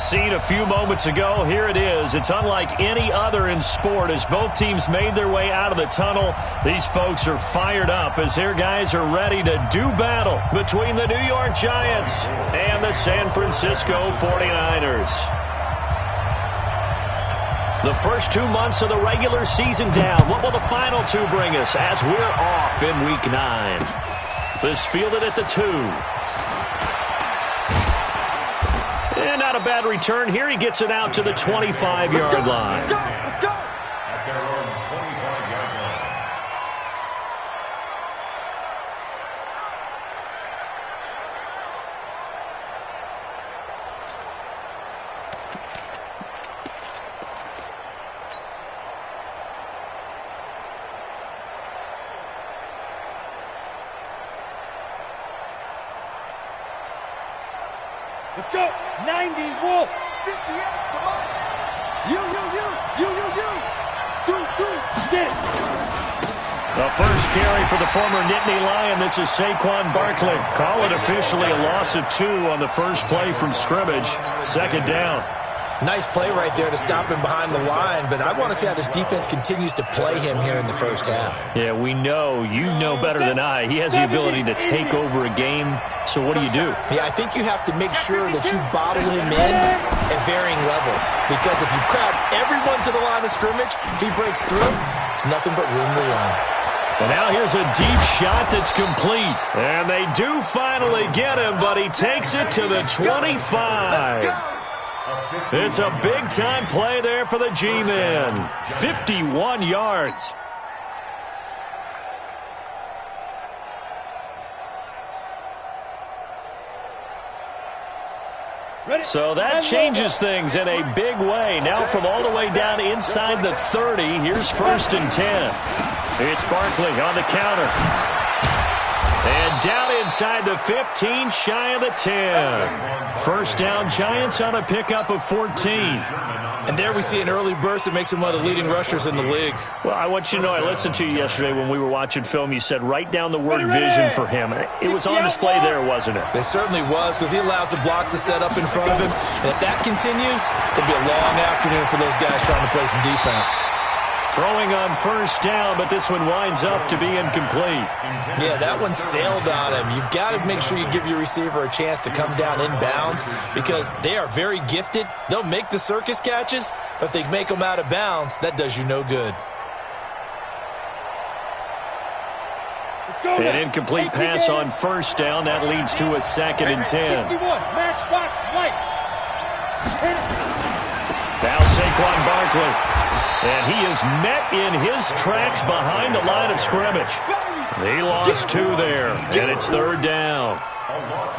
scene a few moments ago. Here it is. It's unlike any other in sport as both teams made their way out of the tunnel. These folks are fired up as their guys are ready to do battle between the New York Giants and the San Francisco 49ers. The first 2 months of the regular season down. What will the final two bring us as we're off in Week 9? This fielded at the 2. And not a bad return here. He gets it out to the 25-yard line. Let's go. Let's go. 90, Wolf. 58, come on. You. 3, 6. The first carry for the former Nittany Lion. This is Saquon Barkley. Call it officially a loss of 2 on the first play from scrimmage. Second down. Nice play right there to stop him behind the line, but I want to see how this defense continues to play him here in the first half. Yeah, we know. You know better than I. He has the ability to take over a game. So what do? Yeah, I think you have to make sure that you bottle him in at varying levels. Because if you crowd everyone to the line of scrimmage, if he breaks through, it's nothing but room to run. And now here's a deep shot that's complete. And they do finally get him, but he takes it to the 25. It's a big-time play there for the G-Men. 51 yards. So that changes things in a big way. Now from all the way down inside the 30, here's 1st and 10. It's Barkley on the counter. And down inside the 15, shy of the 10. First down, Giants on a pickup of 14. And there we see an early burst that makes him one of the leading rushers in the league. Well, I want you to know, I listened to you yesterday when we were watching film. You said write down the word vision for him. It was on display there, wasn't it? It certainly was, because he allows the blocks to set up in front of him. And if that continues, it'll be a long afternoon for those guys trying to play some defense. Throwing on first down, but this one winds up to be incomplete. Yeah, that one sailed on him. You've got to make sure you give your receiver a chance to come down inbounds because they are very gifted. They'll make the circus catches, but if they make them out of bounds, that does you no good. An incomplete pass on first down. That leads to a 2nd and 10. Matchbox light. Now Saquon Barkley. And he is met in his tracks behind the line of scrimmage. He lost 2 there, and it's 3rd down.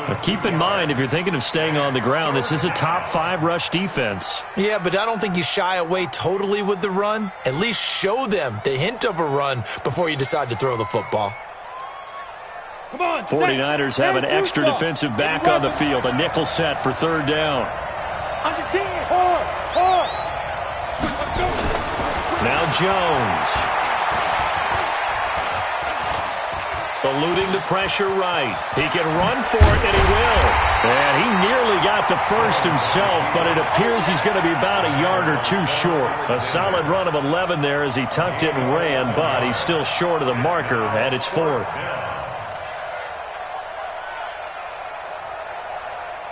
But keep in mind, if you're thinking of staying on the ground, this is a top 5 rush defense. Yeah, but I don't think you shy away totally with the run. At least show them the hint of a run before you decide to throw the football. 49ers have an extra defensive back on the field. A nickel set for 3rd down. Now Jones. Eluding the pressure right. He can run for it, and he will. And he nearly got the first himself, but it appears he's going to be about a yard or 2 short. A solid run of 11 there as he tucked it and ran, but he's still short of the marker, and it's 4th.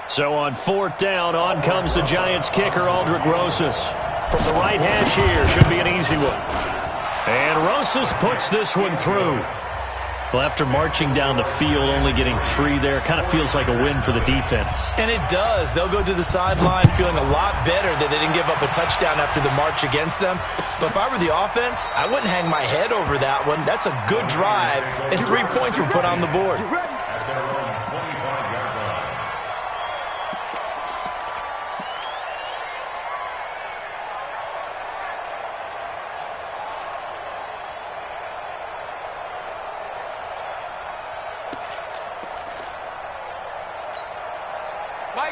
So on 4th down, on comes the Giants kicker, Aldrick Rosas. From the right hash here, should be an easy one. And Rosas puts this one through. Well, after marching down the field, only getting 3 there, kind of feels like a win for the defense. And it does. They'll go to the sideline feeling a lot better that they didn't give up a touchdown after the march against them. But if I were the offense, I wouldn't hang my head over that one. That's a good drive, and 3 points were put on the board.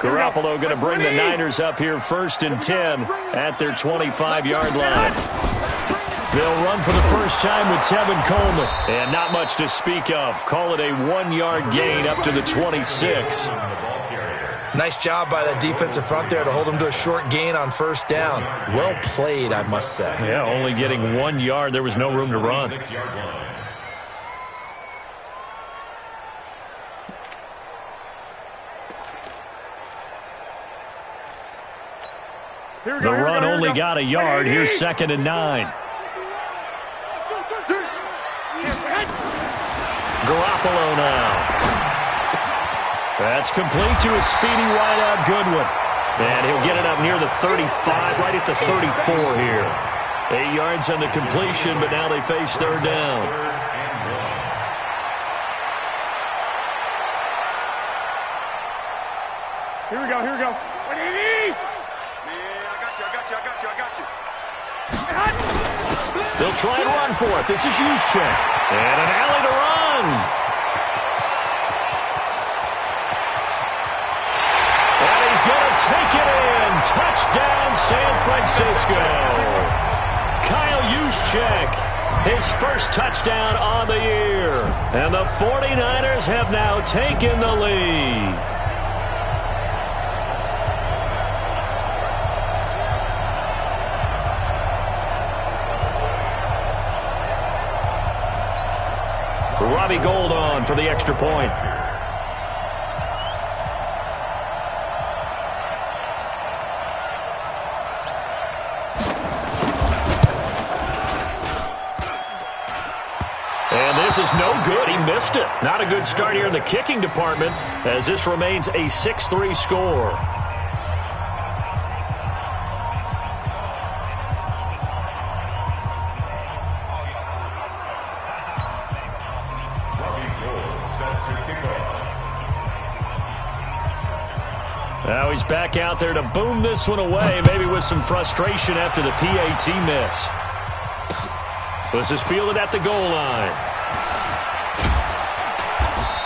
Garoppolo going to bring the Niners up here 1st and 10 at their 25-yard line. They'll run for the first time with Tevin Coleman. And not much to speak of. Call it a 1-yard gain up to the 26. Nice job by that defensive front there to hold him to a short gain on first down. Well played, I must say. Yeah, only getting 1 yard. There was no room to run. The run only got a yard. Here's 2nd and 9. Garoppolo now. That's complete to a speedy wideout Goodwin. And he'll get it up near the 35, right at the 34 here. 8 yards on the completion, but now they face 3rd down. Here we go, here we go. What it is? I got you. They'll try and run for it. This is Juszczyk. And an alley to run. And he's going to take it in. Touchdown, San Francisco. Kyle Juszczyk, his first touchdown on the year. And the 49ers have now taken the lead. Robbie Gould on for the extra point. And this is no good. He missed it. Not a good start here in the kicking department as this remains a 6-3 score. Now he's back out there to boom this one away, maybe with some frustration after the PAT miss. This is fielded at the goal line.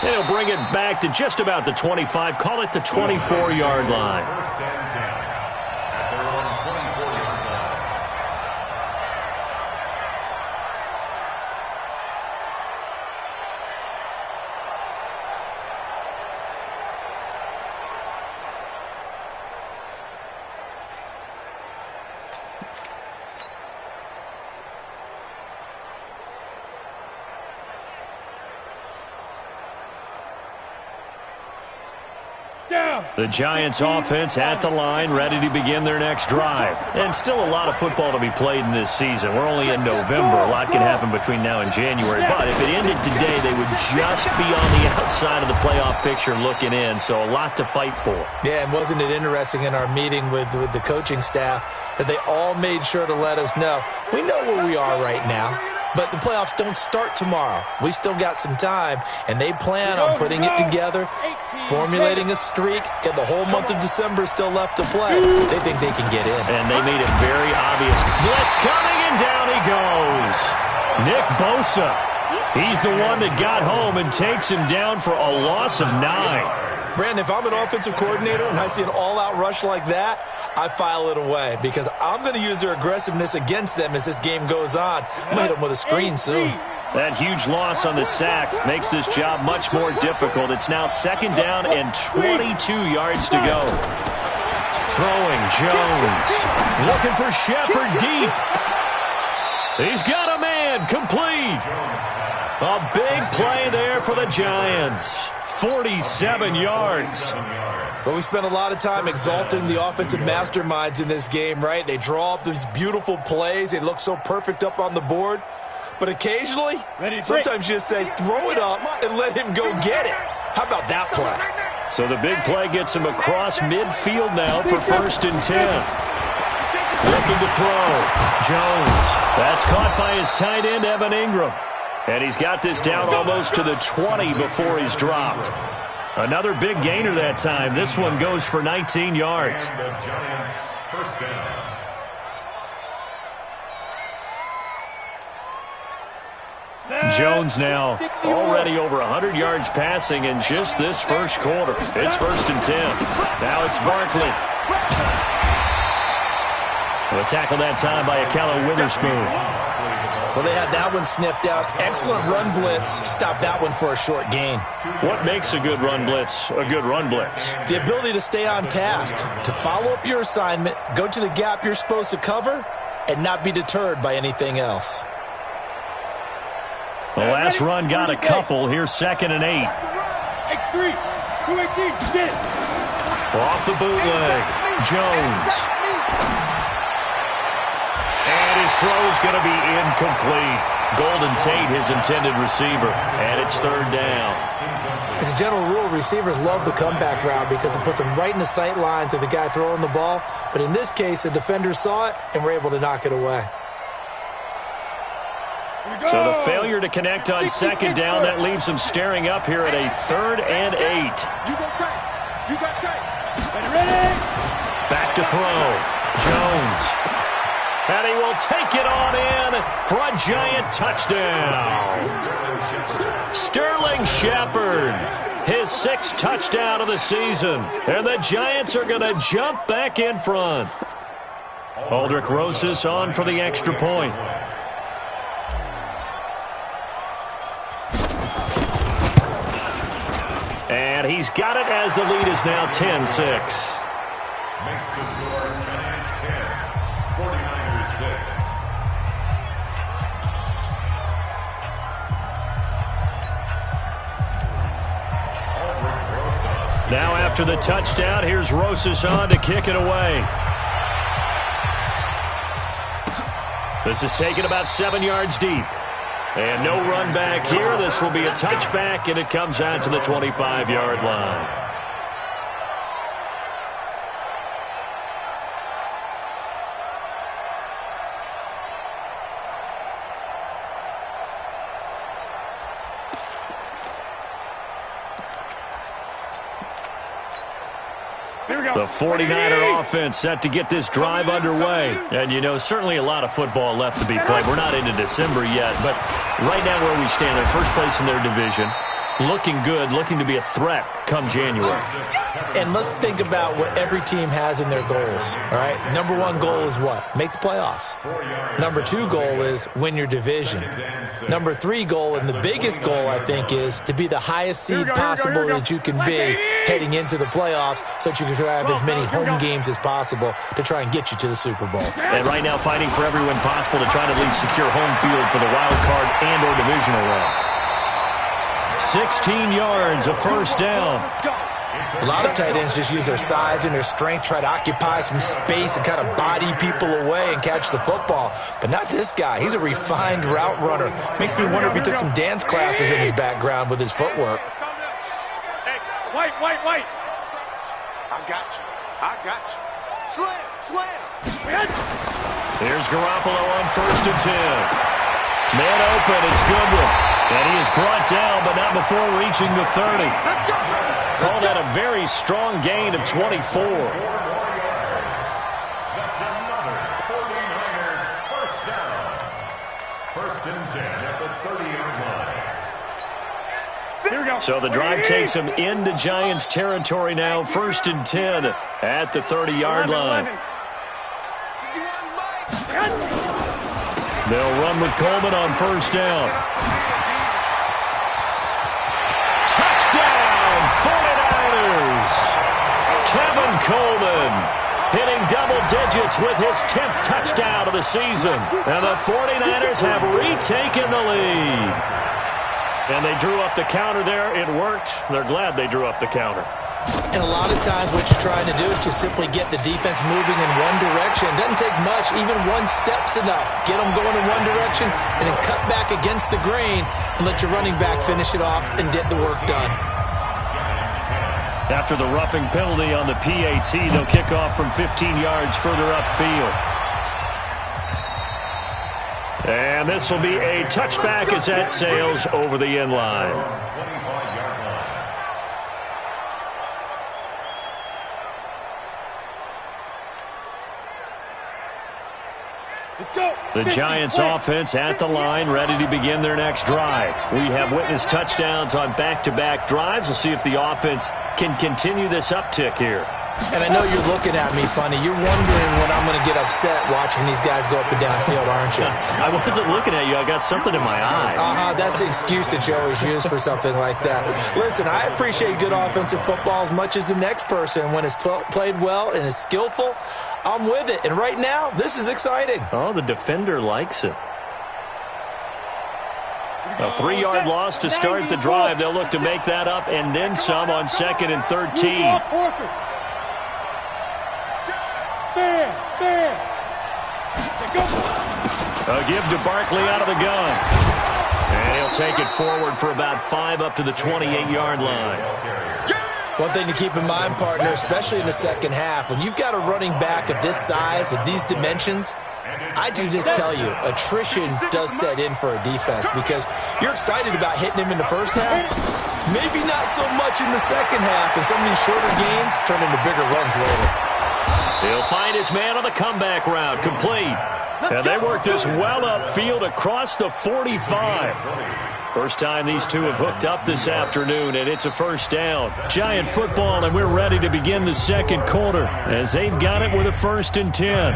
And he'll bring it back to just about the 25, call it the 24-yard line. The Giants offense at the line, ready to begin their next drive. And still a lot of football to be played in this season. We're only in November. A lot can happen between now and January. But if it ended today, they would just be on the outside of the playoff picture looking in. So a lot to fight for. Yeah, and wasn't it interesting in our meeting with the coaching staff that they all made sure to let us know, we know where we are right now. But the playoffs don't start tomorrow. We still got some time, and they plan on putting it together, formulating a streak, get the whole month of December still left to play. They think they can get in. And they made it very obvious. Blitz coming, and down he goes. Nick Bosa. He's the one that got home and takes him down for a loss of 9. Brandon, if I'm an offensive coordinator and I see an all-out rush like that, I file it away because I'm going to use their aggressiveness against them as this game goes on. I'm going to hit them with a screen soon. That huge loss on the sack makes this job much more difficult. It's now 2nd down and 22 yards to go. Throwing Jones. Looking for Shepard deep. He's got a man. Complete. A big play there for the Giants. 47 yards. But we spent a lot of time exalting the offensive masterminds in this game, right? They draw up these beautiful plays. They look so perfect up on the board. But occasionally, sometimes you just say, throw it up and let him go get it. How about that play? So the big play gets him across midfield now for 1st and 10. Looking to throw. Jones. That's caught by his tight end, Evan Ingram. And he's got this down almost to the 20 before he's dropped. Another big gainer that time. This one goes for 19 yards. Jones now already over 100 yards passing in just this first quarter. It's 1st and 10. Now it's Barkley. A tackle that time by Akello Witherspoon. Well, they had that one sniffed out. Excellent run blitz. Stop that one for a short gain. What makes a good run blitz a good run blitz? The ability to stay on task, to follow up your assignment, go to the gap you're supposed to cover, and not be deterred by anything else. The last run got a couple. Here's 2nd and 8. X3, 218, get. Off the bootleg, Jones. And his throw's going to be incomplete. Golden Tate, his intended receiver, and it's 3rd down. As a general rule, receivers love the comeback route because it puts them right in the sight lines of the guy throwing the ball. But in this case, the defenders saw it and were able to knock it away. So the failure to connect on 2nd down, that leaves them staring up here at a 3rd and 8. You go tight. You got tight. Ready? Back to throw. Jones. And he will take it on in for a giant touchdown. Sterling Shepard, his 6th touchdown of the season. And the Giants are going to jump back in front. Aldrich Rosas on for the extra point. And he's got it as the lead is now 10-6. Makes the score Giants 10, 49ers 6. Now after the touchdown, here's Rosas on to kick it away. This is taken about 7 yards deep. And no run back here. This will be a touchback, and it comes out to the 25-yard line. The 49er offense set to get this drive underway. And, you know, certainly a lot of football left to be played. We're not into December yet, but right now where we stand, they're first place in their division. Looking good, looking to be a threat come January. And let's think about what every team has in their goals, all right? Number 1 goal is what? Make the playoffs. Number 2 goal is win your division. Number 3 goal, and the biggest goal, I think, is to be the highest seed possible that you can be heading into the playoffs so that you can have as many home games as possible to try and get you to the Super Bowl. And right now fighting for every win possible to try to at least secure home field for the wild card and or divisional round. 16 yards, a first down. A lot of tight ends just use their size and their strength, try to occupy some space and kind of body people away and catch the football. But not this guy. He's a refined route runner. Makes me wonder if he took some dance classes in his background with his footwork. Hey, white. I got you. Slam. Here's Garoppolo on 1st and 10. Man open, it's Goodwin. And he is brought down, but not before reaching the 30. Called that a very strong gain of 24. That's another 49ers first down. 1st and 10 at the 30-yard line. Here we go. So the drive takes him into Giants territory now. 1st and 10 at the 30-yard line. They'll run with Coleman on 1st down. Touchdown, 49ers! Kevin Coleman hitting double digits with his 10th touchdown of the season. And the 49ers have retaken the lead. And they drew up the counter there. It worked. They're glad they drew up the counter. And a lot of times what you're trying to do is just simply get the defense moving in one direction. It doesn't take much. Even one step's enough. Get them going in one direction and then cut back against the grain and let your running back finish it off and get the work done. After the roughing penalty on the PAT, they'll kick off from 15 yards further upfield. And this will be a touchback as that sails over the end line. The Giants offense at the line, ready to begin their next drive. We have witnessed touchdowns on back-to-back drives. We'll see if the offense can continue this uptick here. And I know you're looking at me funny. You're wondering when I'm going to get upset watching these guys go up and down the field, aren't you? I wasn't looking at you. I got something in my eye. That's the excuse that you always use for something like that. Listen, I appreciate good offensive football as much as the next person. When it's played well and is skillful, I'm with it. And right now, this is exciting. Oh, the defender likes it. A 3-yard loss to start the drive. They'll look to make that up and then some on 2nd and 13. A give to Barkley out of the gun. And he'll take it forward for about 5 up to the 28-yard line. One thing to keep in mind, partner, especially in the second half, when you've got a running back of this size, of these dimensions, I can just tell you, attrition does set in for a defense because you're excited about hitting him in the first half. Maybe not so much in the second half, and some of these shorter gains turn into bigger runs later. He'll find his man on the comeback route, complete. And they work this well upfield across the 45. First time these two have hooked up this afternoon, and it's a first down. Giant football, and we're ready to begin the second quarter as they've got it with a 1st and 10.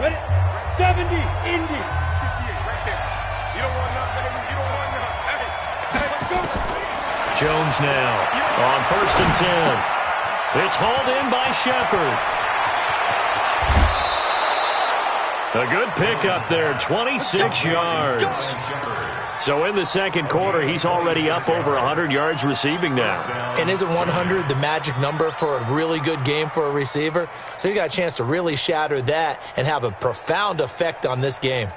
Ready? 70, Indy. Jones now on 1st and 10. It's hauled in by Shepard. A good pickup there, 26 yards. So in the second quarter, he's already up over 100 yards receiving now. And isn't 100 the magic number for a really good game for a receiver? So he's got a chance to really shatter that and have a profound effect on this game.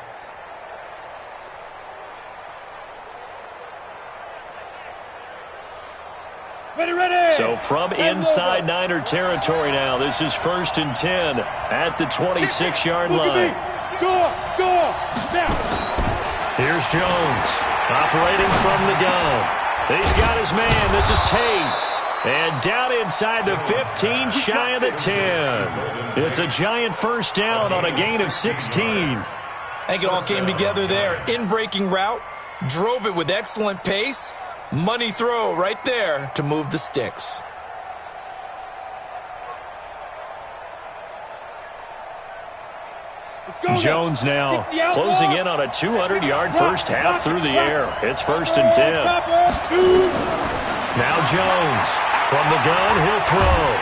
So from inside Niner territory now, this is 1st and 10 at the 26-yard line. Go, now. Here's Jones operating from the gun. He's got his man. This is Tate. And down inside the 15, shy of the 10. It's a giant first down on a gain of 16. I think it all came together there. In-breaking route, drove it with excellent pace. Money throw right there to move the sticks. Jones now closing in on a 200-yard first half through the air. It's 1st and 10. Now Jones from the gun, he'll throw.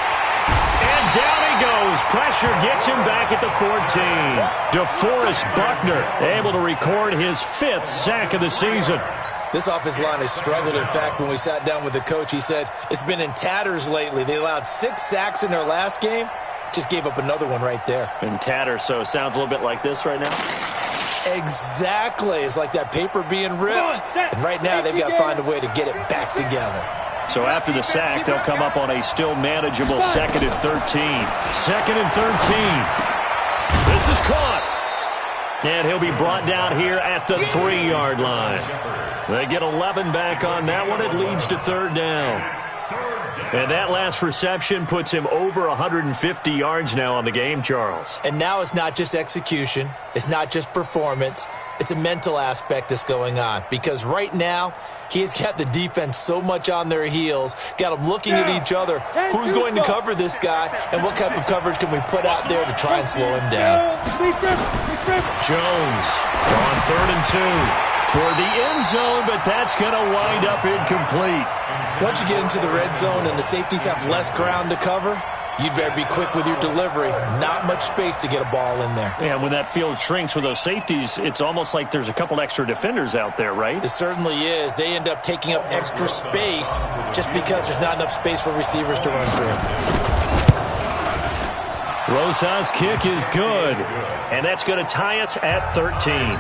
And down he goes. Pressure gets him back at the 14. DeForest Buckner able to record his 5th sack of the season. This offensive line has struggled. In fact, when we sat down with the coach, he said it's been in tatters lately. They allowed 6 sacks in their last game. Just gave up another one right there. In tatters, so it sounds a little bit like this right now? Exactly. It's like that paper being ripped. And right now, they've got to find a way to get it back together. So after the sack, they'll come up on a still manageable 2nd and 13. 2nd and 13. This is caught. And he'll be brought down here at the 3-yard line. They get 11 back on that one. It leads to 3rd down. And that last reception puts him over 150 yards now on the game, Charles. And now it's not just execution. It's not just performance. It's a mental aspect that's going on. Because right now, he has got the defense so much on their heels, got them looking at each other. Who's going to cover this guy, and what type of coverage can we put out there to try and slow him down? Jones on 3rd and 2. Toward the end zone, but that's going to wind up incomplete. Once you get into the red zone and the safeties have less ground to cover, you'd better be quick with your delivery. Not much space to get a ball in there. Yeah, when that field shrinks with those safeties, it's almost like there's a couple extra defenders out there, right? It certainly is. They end up taking up extra space just because there's not enough space for receivers to run through. Rosa's kick is good, and that's going to tie us at 13.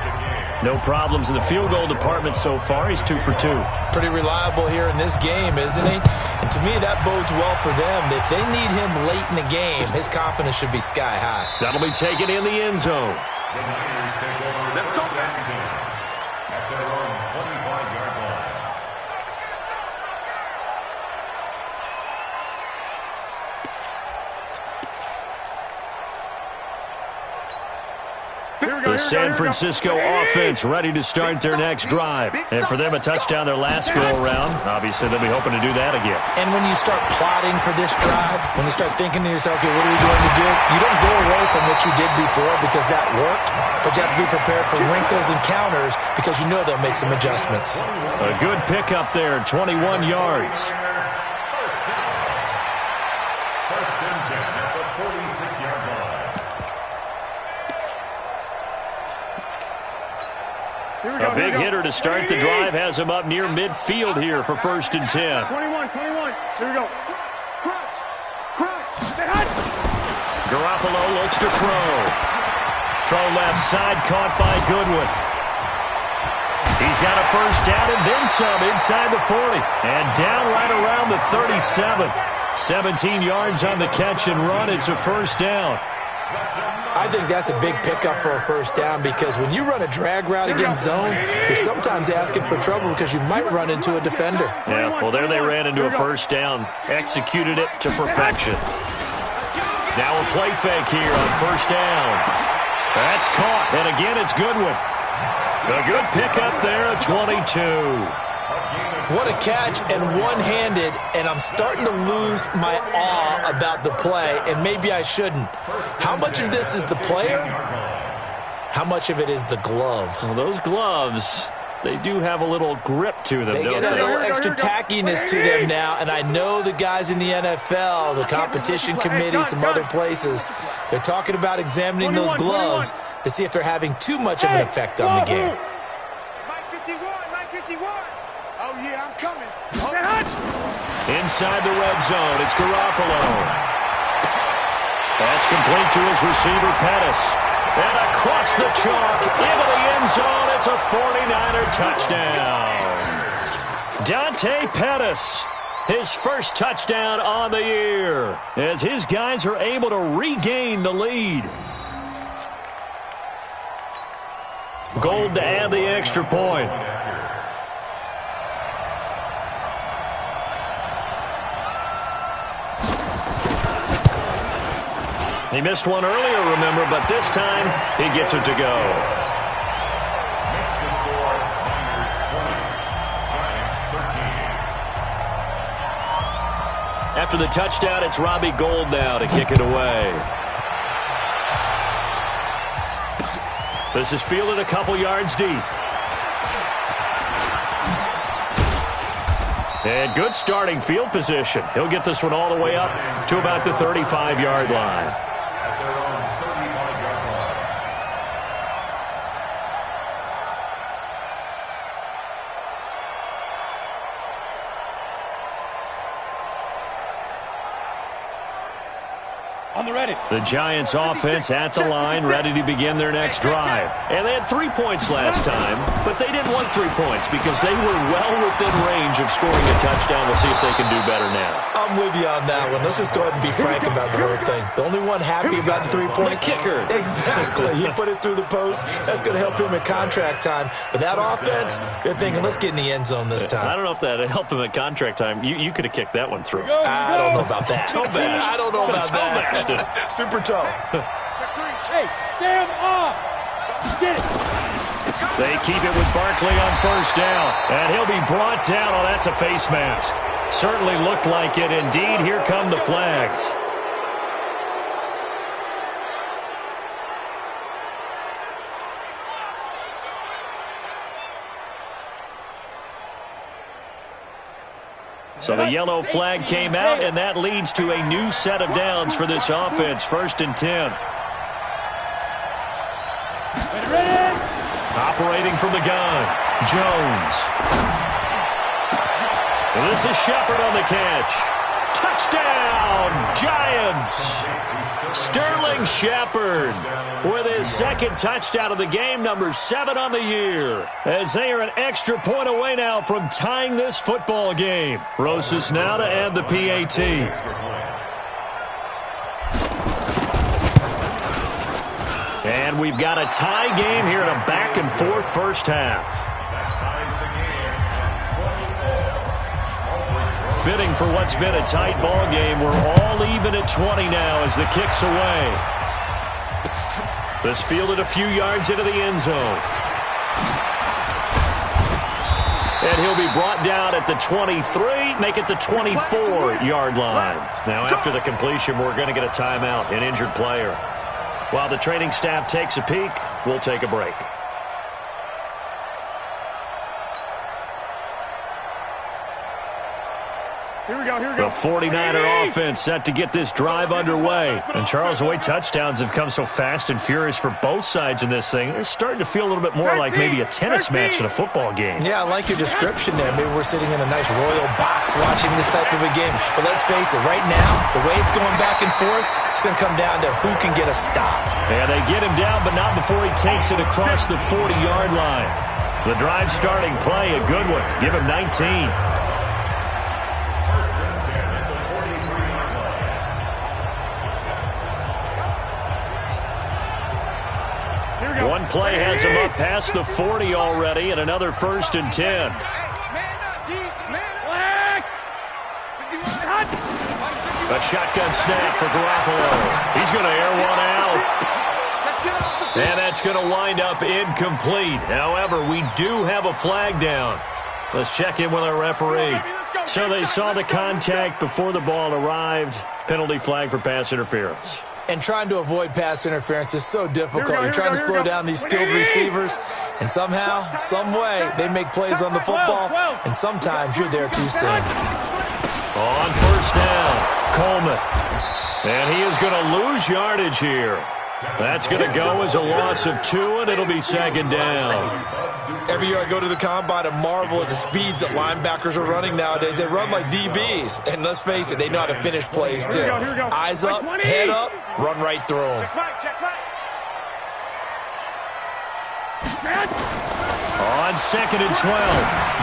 No problems in the field goal department so far. He's 2 for 2. Pretty reliable here in this game, isn't he? And to me, that bodes well for them. If they need him late in the game, his confidence should be sky high. That'll be taken in the end zone. Let's go. At their own 25-yard line. The San Francisco offense ready to start their next drive. And for them, a touchdown their last go-around. Obviously, they'll be hoping to do that again. And when you start plotting for this drive, when you start thinking to yourself, okay, what are we going to do? You don't go away from what you did before because that worked, but you have to be prepared for wrinkles and counters because you know they'll make some adjustments. A good pickup there, 21 yards. First and 10 at the 46-yard line. A big hitter to start the drive has him up near midfield here for first and 10. 21. Here we go. Crunch. Garoppolo looks to throw. Throw left side, caught by Goodwin. He's got a first down and then some inside the 40. And down right around the 37. 17 yards on the catch and run. It's a first down. I think that's a big pickup for a first down because when you run a drag route against zone, you're sometimes asking for trouble because you might run into a defender. Yeah, well, there they ran into a first down. Executed it to perfection. Now a play fake here on first down. That's caught, and again it's Goodwin. A good pickup there at 22. What a catch and one-handed, and I'm starting to lose my awe about the play, and maybe I shouldn't. How much of this is the player? How much of it is the glove? Well, those gloves, they do have a little grip to them, They don't get a they? little extra tackiness to them now, and I know the guys in the NFL, the competition committee, some other places, they're talking about examining those gloves to see if they're having too much of an effect on the game. Mike 51. Oh, yeah, I'm coming. Inside the red zone, it's Garoppolo. That's complete to his receiver, Pettis. And across the chalk, into the end zone, it's a 49er touchdown. Dante Pettis, his first touchdown on the year, as his guys are able to regain the lead. Gold to add the extra point. He missed one earlier, remember, but this time he gets it to go. Makes the score Niners 20, Giants 13. After the touchdown, it's Robbie Gould now to kick it away. This is fielded a couple yards deep. And good starting field position. He'll get this one all the way up to about the 35-yard line. At their own 35-yard line. On the ready. The Giants offense at the line, ready to begin their next drive. And they had 3 points last time, but they didn't want 3 points because they were well within range of scoring a touchdown. We'll see if they can do better now. I'm with you on that one. Let's just go ahead and be frank about the whole thing. The only one happy about the three-point kicker. Exactly. He put it through the post. That's going to help him at contract time. But that offense, they're thinking, let's get in the end zone this time. I don't know if that helped him at contract time. You could have kicked that one through. I don't know about that. I don't know about that. Super toe. Hey, Sam off. Get it. They keep it with Barkley on first down. And he'll be brought down. Oh, that's a face mask. Certainly looked like it. Indeed, here come the flags. So the yellow flag came out, and that leads to a new set of downs for this offense. First and 10. Operating from the gun, Jones. And this is Shepard on the catch. Touchdown, Giants! Sterling Shepard with his second touchdown of the game, number 7 on the year, as they are an extra point away now from tying this football game. Rosas now to add the PAT. And we've got a tie game here in a back-and-forth first half. Fitting for what's been a tight ball game. We're all even at 20 now as the kick's away. This fielded a few yards into the end zone. And he'll be brought down at the 23, make it the 24-yard line. Now, after the completion, we're going to get a timeout, an injured player. While the training staff takes a peek, we'll take a break. Here we go, here we go. The 49er offense set to get this drive underway. And Charles, the way touchdowns have come so fast and furious for both sides in this thing, it's starting to feel a little bit more like maybe a tennis match than a football game. Yeah, I like your description there. Maybe we're sitting in a nice royal box watching this type of a game. But let's face it, right now, the way it's going back and forth, it's going to come down to who can get a stop. Yeah, they get him down, but not before he takes it across the 40-yard line. The drive starting play, a good one. Give him 19. One play has him up past the 40 already, and another 1st and 10. A shotgun snap for Garoppolo. He's going to air one out. And that's going to wind up incomplete. However, we do have a flag down. Let's check in with our referee. So they saw the contact before the ball arrived. Penalty flag for pass interference. And trying to avoid pass interference is so difficult. You're trying to slow down these skilled receivers, and somehow, some way, they make plays on the football, and sometimes you're there too soon. On 1st down, Coleman. And he is going to lose yardage here. That's going to go as a loss of 2, and it'll be 2nd down. Every year I go to the combine and marvel at the speeds that linebackers are running nowadays. They run like DBs. And let's face it, they know how to finish plays too. Eyes up, head up, run right through them. On 2nd and 12,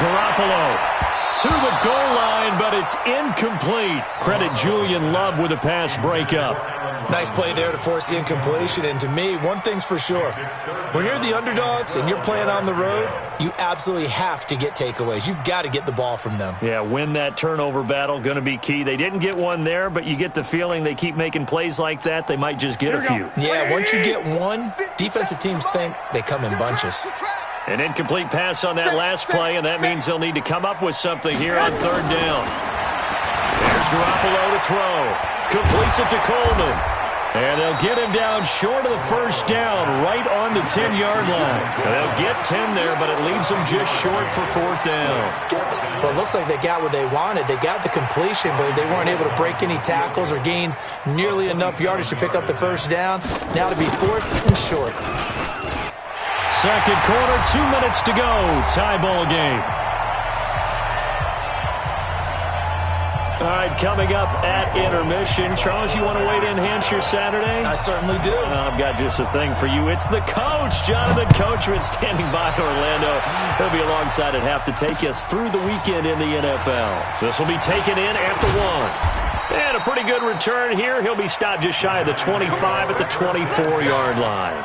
Garoppolo to the goal line, but it's incomplete. Credit Julian Love with a pass breakup. Nice play there to force the incompletion. And to me, one thing's for sure. When you're the underdogs and you're playing on the road, you absolutely have to get takeaways. You've got to get the ball from them. Yeah, win that turnover battle, going to be key. They didn't get one there, but you get the feeling they keep making plays like that, they might just get a few. Yeah, once you get one, defensive teams think they come in bunches. An incomplete pass on that last play, and that means they'll need to come up with something here on 3rd down. There's Garoppolo to throw. Completes it to Coleman. And they'll get him down short of the 1st down, right on the 10-yard line. They'll get 10 there, but it leaves them just short for 4th down. Well, it looks like they got what they wanted. They got the completion, but they weren't able to break any tackles or gain nearly enough yardage to pick up the 1st down. Now to be 4th and short. 2nd quarter, 2 minutes to go. Tie ball game. All right, coming up at intermission. Charles, you want to wait to enhance your Saturday? I certainly do. I've got just a thing for you. It's the coach, Jonathan Coachman, standing by in Orlando. He'll be alongside at half to take us through the weekend in the NFL. This will be taken in at the 1. And a pretty good return here. He'll be stopped just shy of the 25 at the 24-yard line.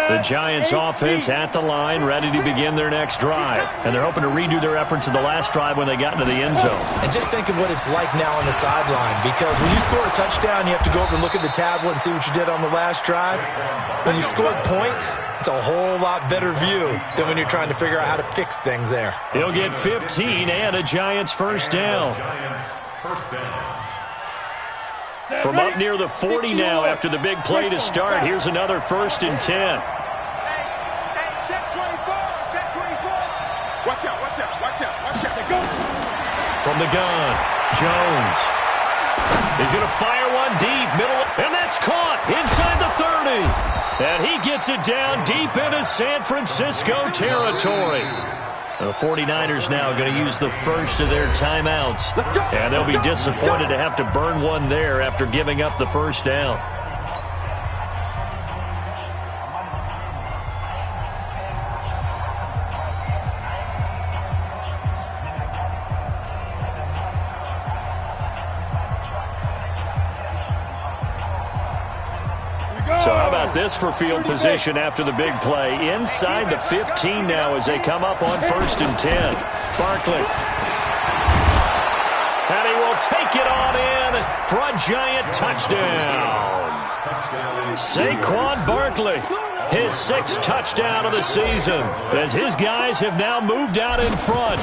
The Giants offense at the line, ready to begin their next drive. And they're hoping to redo their efforts of the last drive when they got into the end zone. And just think of what it's like now on the sideline, because when you score a touchdown, you have to go over and look at the tablet and see what you did on the last drive. When you scored points, it's a whole lot better view than when you're trying to figure out how to fix things there. He'll get 15 and a Giants 1st down. From up near the 40 now after the big play to start. Here's another 1st and 10. Watch out, watch out, watch out, watch out. Go. From the gun, Jones. He's going to fire one deep, middle, and that's caught inside the 30. And he gets it down deep into San Francisco territory. The 49ers now going to use the first of their timeouts. And they'll be disappointed to have to burn one there after giving up the 1st down. So how about this for field position after the big play. Inside the 15 now as they come up on 1st and 10. Barkley. And he will take it on in for a giant touchdown. Saquon Barkley, his 6th touchdown of the season, as his guys have now moved out in front.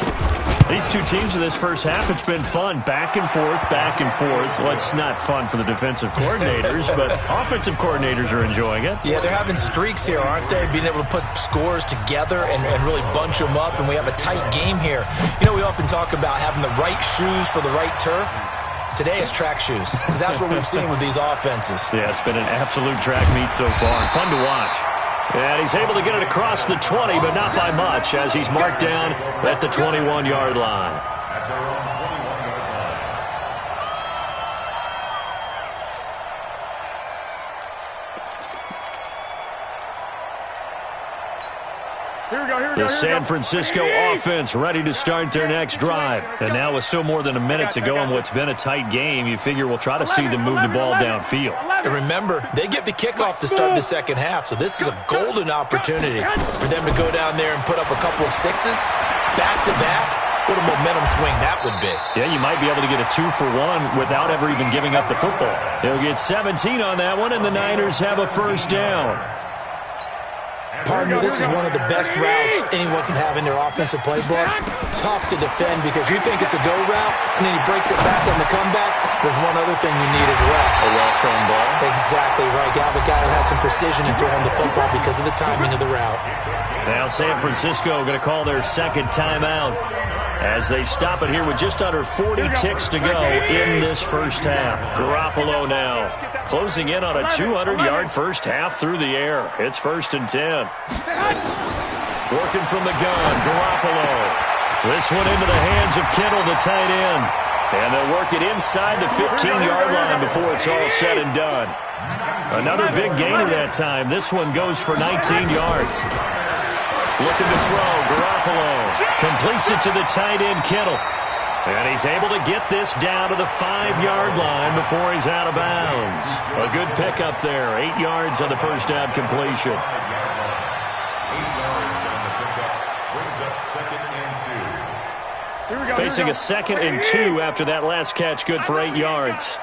These two teams in this first half, it's been fun. Back and forth, back and forth. Well, it's not fun for the defensive coordinators, but offensive coordinators are enjoying it. Yeah, they're having streaks here, aren't they? Being able to put scores together and really bunch them up, and we have a tight game here. You know, we often talk about having the right shoes for the right turf. Today it's track shoes, because that's what we've seen with these offenses. Yeah, it's been an absolute track meet so far, and fun to watch. And he's able to get it across the 20, but not by much, as he's marked down at the 21-yard line. At their own 21-yard line. The San Francisco offense ready to start their next drive. And now with still more than a minute to go in what's been a tight game, you figure we'll try to see them move the ball downfield. And remember, they get the kickoff to start the second half, so this is a golden opportunity for them to go down there and put up a couple of sixes back-to-back. What a momentum swing that would be. Yeah, you might be able to get a 2-for-1 without ever even giving up the football. They'll get 17 on that one, and the Niners have a first down. Partner, this is one of the best routes anyone can have in their offensive playbook. Tough to defend because you think it's a go route, and then he breaks it back on the comeback. There's one other thing you need as well. A well-thrown ball. Exactly right. You have a guy who has some precision in throwing the football because of the timing of the route. Now San Francisco going to call their second timeout as they stop it here with just under 40 ticks to go in this first half. Garoppolo now closing in on a 200-yard first half through the air. It's 1st and 10. Working from the gun, Garoppolo. This one into the hands of Kittle, the tight end. And they'll work it inside the 15-yard line before it's all said and done. Another big gain at that time. This one goes for 19 yards. Looking to throw, Garoppolo completes it to the tight end, Kittle. And he's able to get this down to the 5-yard line before he's out of bounds. A good pickup there, 8 yards on the first down completion. 8 yards on the pickup brings up 2nd and 2. Facing a 2nd and 2 after that last catch, good for 8 yards.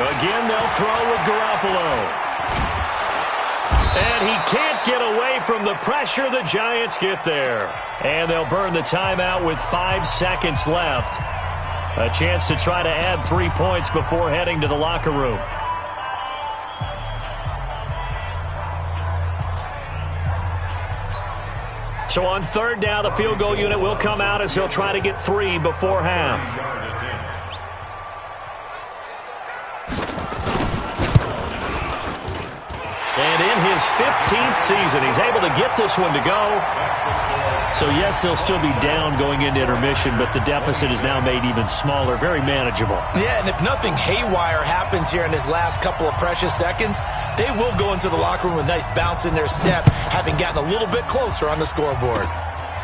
Again, they'll throw with Garoppolo. And he can't get away from the pressure. The Giants get there. And they'll burn the timeout with 5 seconds left. A chance to try to add 3 points before heading to the locker room. So on 3rd down, the field goal unit will come out as he'll try to get 3 before half. And in his 15th season, he's able to get this one to go. So, yes, they'll still be down going into intermission, but the deficit is now made even smaller, very manageable. Yeah, and if nothing haywire happens here in his last couple of precious seconds, they will go into the locker room with a nice bounce in their step, having gotten a little bit closer on the scoreboard.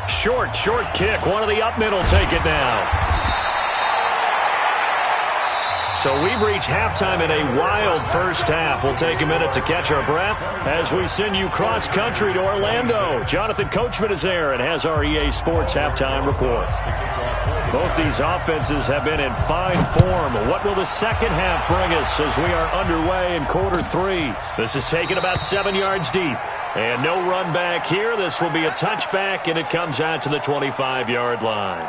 Short kick. One of the up middle take it now. So we've reached halftime in a wild first half. We'll take a minute to catch our breath as we send you cross-country to Orlando. Jonathan Coachman is there and has our EA Sports halftime report. Both these offenses have been in fine form. What will the second half bring us as we are underway in quarter 3? This is taken about 7 yards deep. And no run back here. This will be a touchback, and it comes out to the 25-yard line.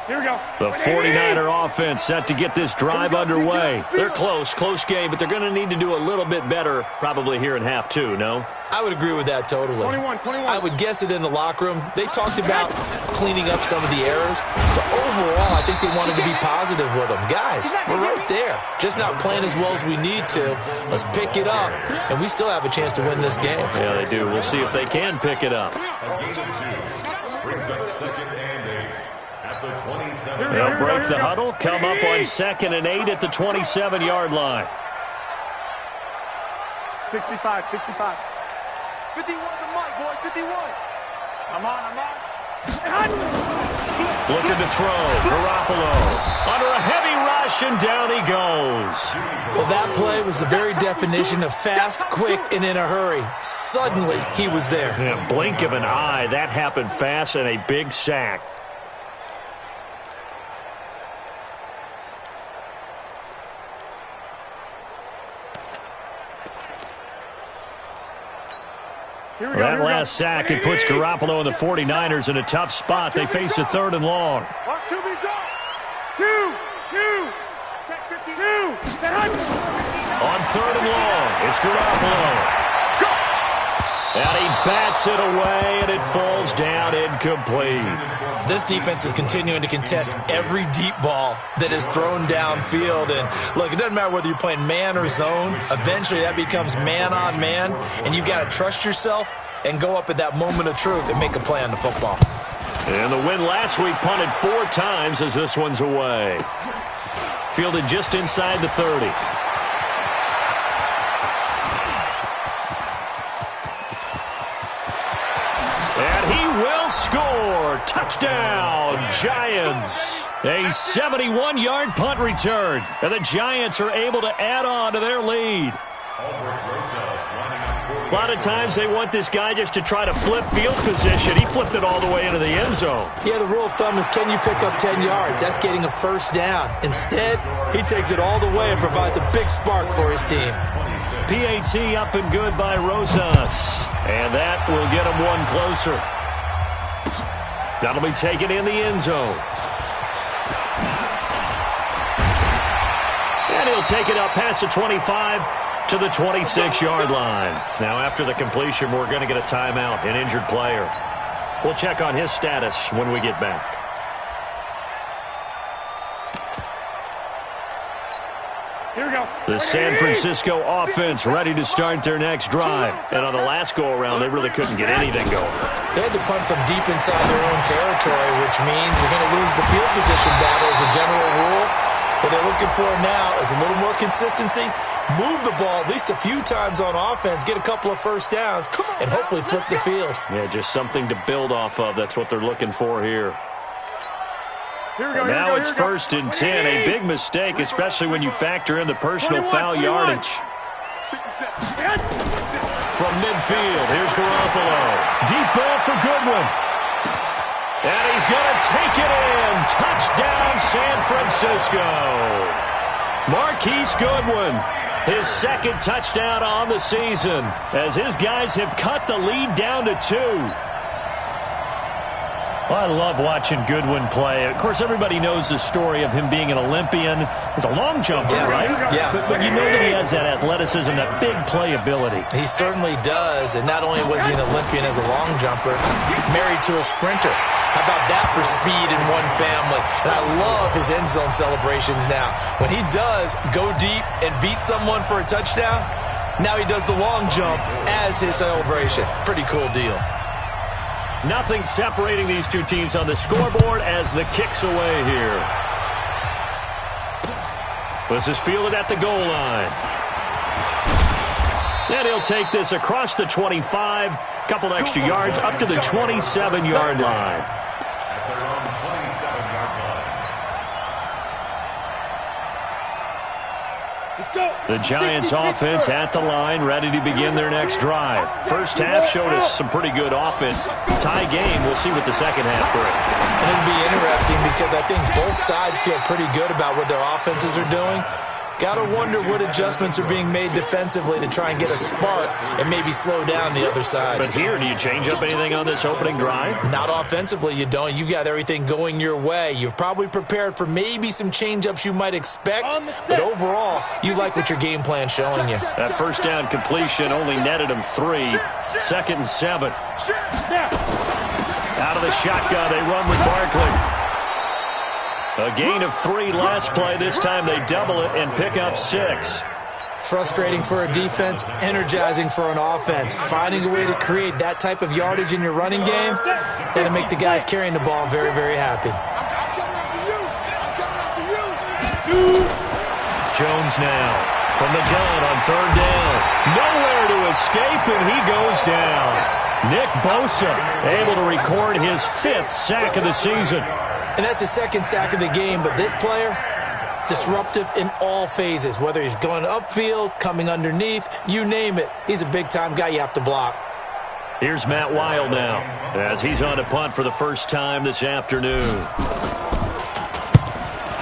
Here we go. The 49er offense set to get this drive underway. They're close game, but they're going to need to do a little bit better probably here in half 2, no? I would agree with that totally. 21. I would guess it in the locker room. They talked about cleaning up some of the errors, but overall, I think they wanted to be positive with them. Guys, we're right there. Just not playing as well as we need to. Let's pick it up, and we still have a chance to win this game. Yeah, they do. We'll see if they can pick it up. A gain of 2 brings up 2nd and 8. at the 27. They'll break the huddle, come up on 2nd and 8 at the 27-yard line. 65, 65. 51 to Mike, boy, 51. I'm on. Looking to throw. Garoppolo under a heavy rush, and down he goes. Well, that play was the very definition of fast, quick, and in a hurry. Suddenly, he was there. Yeah, blink of an eye. That happened fast, and a big sack. That last sack, it puts Garoppolo and the 49ers in a tough spot. They face a 3rd and long. Watch two be dropped. Two. Check 52. On 3rd and long, it's Garoppolo. And he bats it away, and it falls down incomplete. This defense is continuing to contest every deep ball that is thrown downfield. And look, it doesn't matter whether you're playing man or zone. Eventually, that becomes man on man, and you've got to trust yourself and go up at that moment of truth and make a play on the football. And the win last week punted 4 times as this one's away. Fielded just inside the 30. Score! Touchdown, Giants! A 71-yard punt return, and the Giants are able to add on to their lead. A lot of times they want this guy just to try to flip field position. He flipped it all the way into the end zone. Yeah, the rule of thumb is, can you pick up 10 yards? That's getting a first down. Instead, he takes it all the way and provides a big spark for his team. PAT up and good by Rosas, and that will get him one closer. That'll be taken in the end zone. And he'll take it up past the 25 to the 26-yard line. Now, after the completion, we're going to get a timeout, an injured player. We'll check on his status when we get back. Here we go. The San Francisco offense ready to start their next drive. And on the last go-around, they really couldn't get anything going. They had to punt from deep inside their own territory, which means you're going to lose the field position battle as a general rule. What they're looking for now is a little more consistency, move the ball at least a few times on offense, get a couple of first downs, and hopefully flip the field. Yeah, just something to build off of. That's what they're looking for here. Now it's 1st and 10, a big mistake, especially when you factor in the personal foul yardage. From midfield, here's Garoppolo. Deep ball for Goodwin. And he's going to take it in. Touchdown, San Francisco. Marquise Goodwin, his 2nd touchdown on the season, as his guys have cut the lead down to 2. I love watching Goodwin play. Of course, everybody knows the story of him being an Olympian. He's a long jumper, right? Yes. But you know that he has that athleticism, that big playability. He certainly does. And not only was he an Olympian as a long jumper, married to a sprinter. How about that for speed in one family? And I love his end zone celebrations now. When he does go deep and beat someone for a touchdown, now he does the long jump as his celebration. Pretty cool deal. Nothing separating these two teams on the scoreboard as the kick's away here. This is fielded at the goal line. And he'll take this across the 25, couple extra yards up to the 27-yard line. The Giants offense at the line, ready to begin their next drive. First half showed us some pretty good offense. Tie game, we'll see what the second half brings. And it'll be interesting because I think both sides feel pretty good about what their offenses are doing. Got to wonder what adjustments are being made defensively to try and get a spark and maybe slow down the other side. But here, do you change up anything on this opening drive? Not offensively, you don't. You've got everything going your way. You've probably prepared for maybe some change-ups you might expect, but overall, you like what your game plan's showing you. That first down completion only netted him 3. 2nd and 7. Out of the shotgun, they run with Barkley. A gain of 3 last play. This time they double it and pick up 6. Frustrating for a defense, energizing for an offense. Finding a way to create that type of yardage in your running game, that'll make the guys carrying the ball very, very happy. Jones now from the gun on third down. Nowhere to escape, and he goes down. Nick Bosa able to record his 5th sack of the season. And that's his 2nd sack of the game, but this player, disruptive in all phases, whether he's going upfield, coming underneath, you name it. He's a big-time guy you have to block. Here's Matt Weil now as he's on to punt for the first time this afternoon.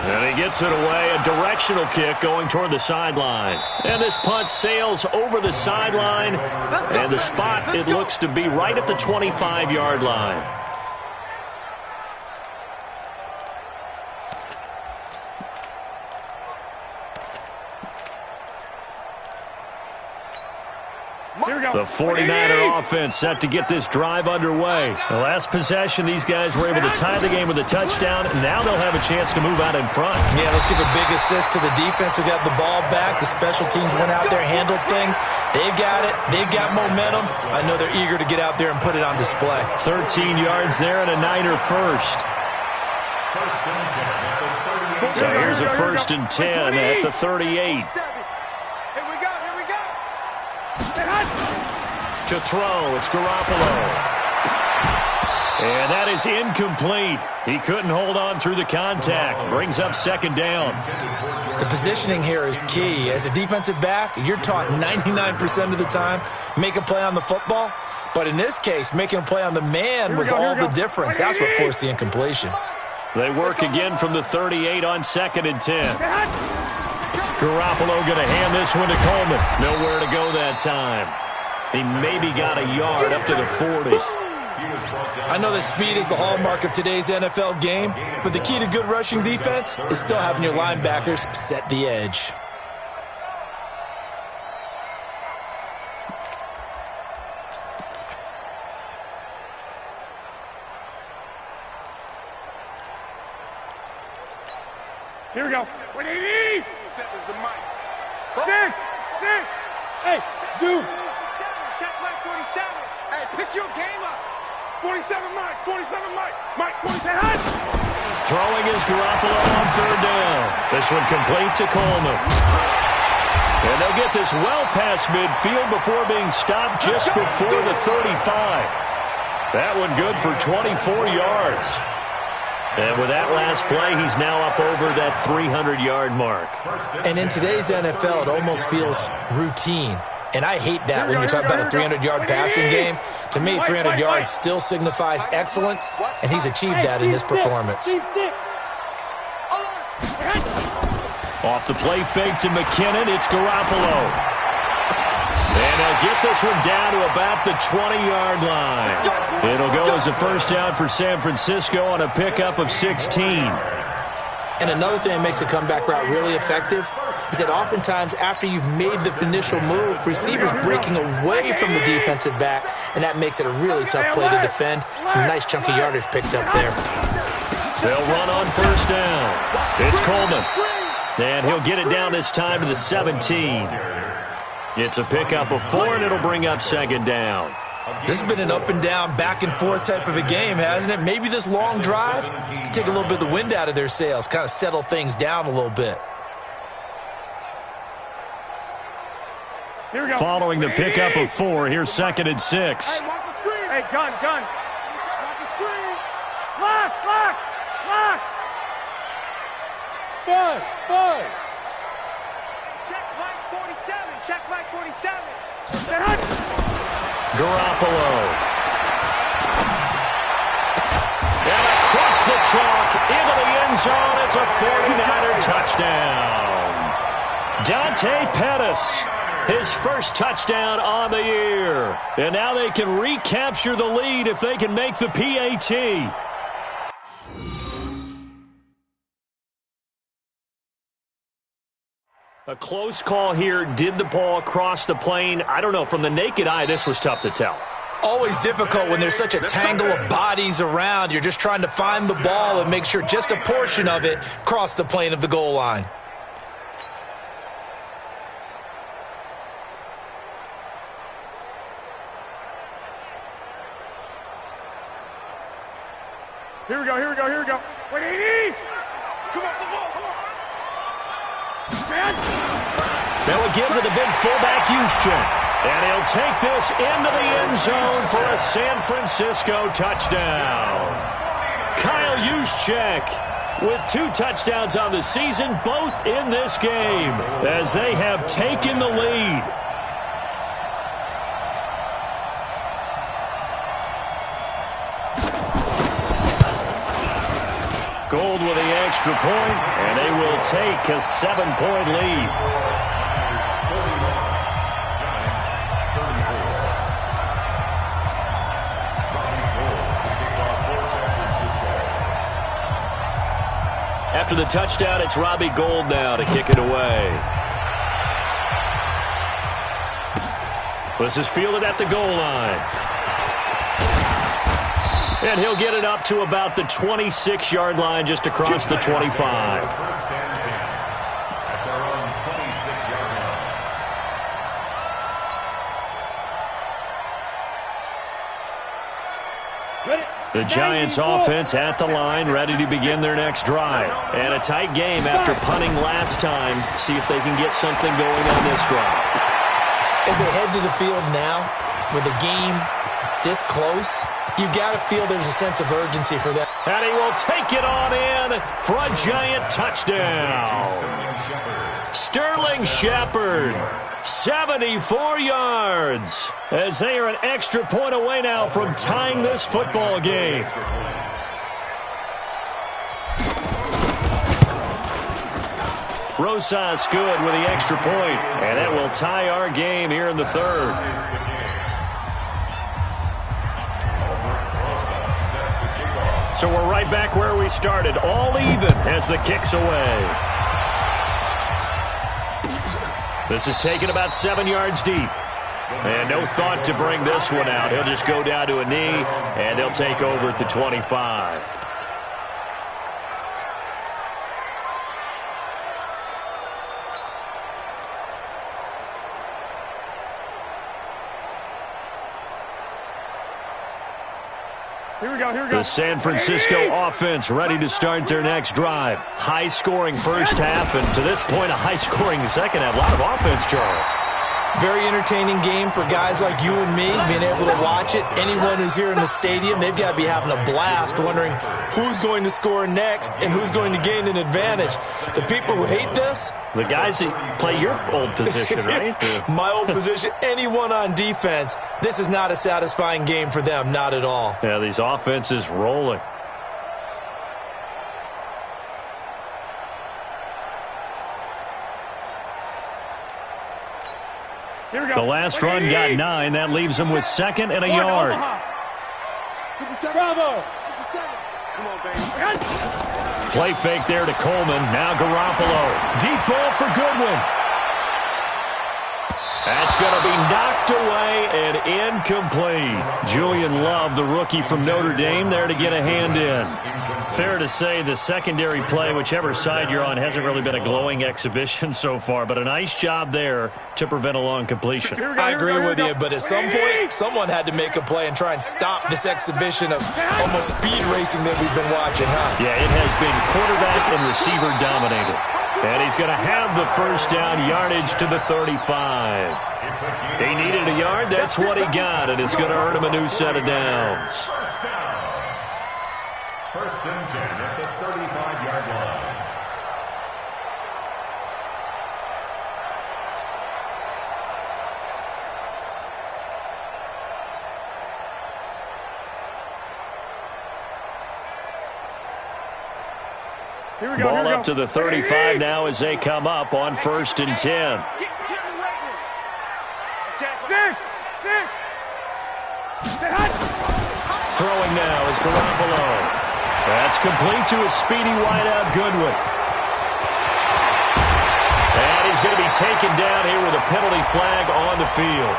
And he gets it away, a directional kick going toward the sideline. And this punt sails over the sideline, and the spot, it looks to be right at the 25-yard line. The 49er offense set to get this drive underway. The last possession, these guys were able to tie the game with a touchdown, and now they'll have a chance to move out in front. Yeah, let's give a big assist to the defense who got the ball back. The special teams went out there, handled things. They've got it. They've got momentum. I know they're eager to get out there and put it on display. 13 yards there and a Niner first. So here's a 1st and 10 at the 38. To throw, it's Garoppolo. And that is incomplete. He couldn't hold on through the contact. Brings up 2nd down. The positioning here is key. As a defensive back, you're taught 99% of the time, make a play on the football. But in this case, making a play on the man was all the difference. That's what forced the incompletion. They work again from the 38 on 2nd and 10. Garoppolo going to hand this one to Coleman. Nowhere to go that time. He maybe got a yard up to the 40. I know that speed is the hallmark of today's NFL game, but the key to good rushing defense is still having your linebackers set the edge. Here we go. 180. Seven's the mic. 6. Hey, dude. Check Mike 47. Hey, pick your game up. 47 Mike, 47 Mike. Mike 47. Throwing is Garoppolo on third down. This one complete to Coleman. And they'll get this well past midfield before being stopped just before the 35. That one good for 24 yards. And with that last play, he's now up over that 300-yard mark. And in today's NFL, it almost feels routine. And I hate that when you talk about a 300-yard passing game. To me, 300 yards still signifies excellence, and he's achieved that in this performance. Off the play fake to McKinnon, it's Garoppolo. And they'll get this one down to about the 20-yard line. It'll go as a 1st down for San Francisco on a pickup of 16. And another thing that makes the comeback route really effective is that oftentimes after you've made the initial move, receivers breaking away from the defensive back, and that makes it a really tough play to defend. A nice chunk of yardage picked up there. They'll run on 1st down. It's Coleman. And he'll get it down this time to the 17. It's a pickup of 4, and it'll bring up 2nd down. This has been an up and down, back and forth type of a game, hasn't it? Maybe this long drive, take a little bit of the wind out of their sails, kind of settle things down a little bit. Here we go. Following the pickup of 4, here's 2nd and 6. Hey, watch the screen. Hey, gun. Watch the screen. Lock. 5. Check Mike 47. Check Mike 47. Garoppolo. And across the chalk into the end zone. It's a 49er touchdown. Dante Pettis, his first touchdown on the year. And now they can recapture the lead if they can make the PAT. A close call here. Did the ball cross the plane? I don't know. From the naked eye, this was tough to tell. Always difficult when there's such a tangle of bodies around. You're just trying to find the ball and make sure just a portion of it crossed the plane of the goal line. Here we go. 180. Come on, the ball. They would give to the big fullback Juszczyk. And he'll take this into the end zone for a San Francisco touchdown. Kyle Juszczyk with 2 touchdowns on the season, both in this game, as they have taken the lead. Gold with the extra point, and they will take a 7-point lead. After the touchdown, it's Robbie Gould now to kick it away. This is fielded at the goal line. And he'll get it up to about the 26-yard line, just across the 25. First and 10 at their own 26-yard line. The Giants offense at the line, ready to begin their next drive. And a tight game after punting last time. See if they can get something going on this drive. As they head to the field now, with the game this close, you got to feel there's a sense of urgency for them. And he will take it on in for a Giant touchdown. Sterling Shepard, 74 yards, as they are an extra point away now from tying this football game. Rosas good with the extra point, and that will tie our game here in the third. So we're right back where we started, all even as the kick's away. This is taken about 7 yards deep. And no thought to bring this one out. He'll just go down to a knee, and he'll take over at the 25. Here we go, here we go. The San Francisco offense ready to start their next drive. High-scoring first half, and to this point, a high-scoring second half. A lot of offense, Charles. Very entertaining game for guys like you and me, being able to watch it. Anyone who's here in the stadium, they've got to be having a blast wondering who's going to score next and who's going to gain an advantage. The people who hate this, the guys that play your old position, right? My old position, anyone on defense, this is not a satisfying game for them, not at all. Yeah, these offenses rolling. Here we go. The last run got 9. That leaves them with second and a yard. 57. Bravo. 57. Come on, baby. Play fake there to Coleman. Now Garoppolo. Deep ball for Goodwin. That's going to be knocked away and incomplete. Julian Love, the rookie from Notre Dame, there to get a hand in. Fair to say the secondary play, whichever side you're on, hasn't really been a glowing exhibition so far, but a nice job there to prevent a long completion. I agree with you, but at some point, someone had to make a play and try and stop this exhibition of almost speed racing that we've been watching, huh? Yeah, it has been quarterback and receiver dominated. And he's going to have the first down, yardage to the 35. He needed a yard. That's what he got, and it's going to earn him a new set of downs. First and 10 at the 35-yard line. Here we go, Ball up to the 35 now as they come up on first and 10. Get in the weight room. Throwing now is Garoppolo. That's complete to a speedy wideout Goodwin. And he's going to be taken down here with a penalty flag on the field.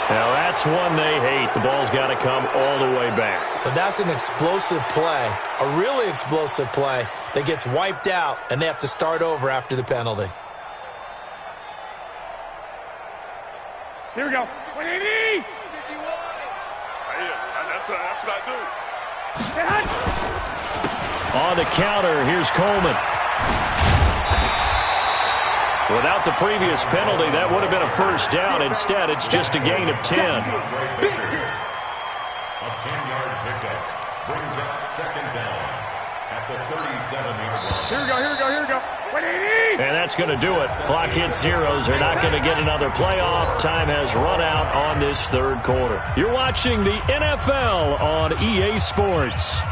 Now that's one they hate. The ball's got to come all the way back. So that's an explosive play, a really explosive play that gets wiped out, and they have to start over after the penalty. Here we go. 180. That's what I do. On the counter, here's Coleman. Without the previous penalty, that would have been a first down. Instead, it's just a gain of 10. A 10-yard pickup brings up second down at the 37-yard line. Here we go, here we go, here we go. 180! And that's going to do it. Clock hits zeros. They're not going to get another playoff. Time has run out on this third quarter. You're watching the NFL on EA Sports.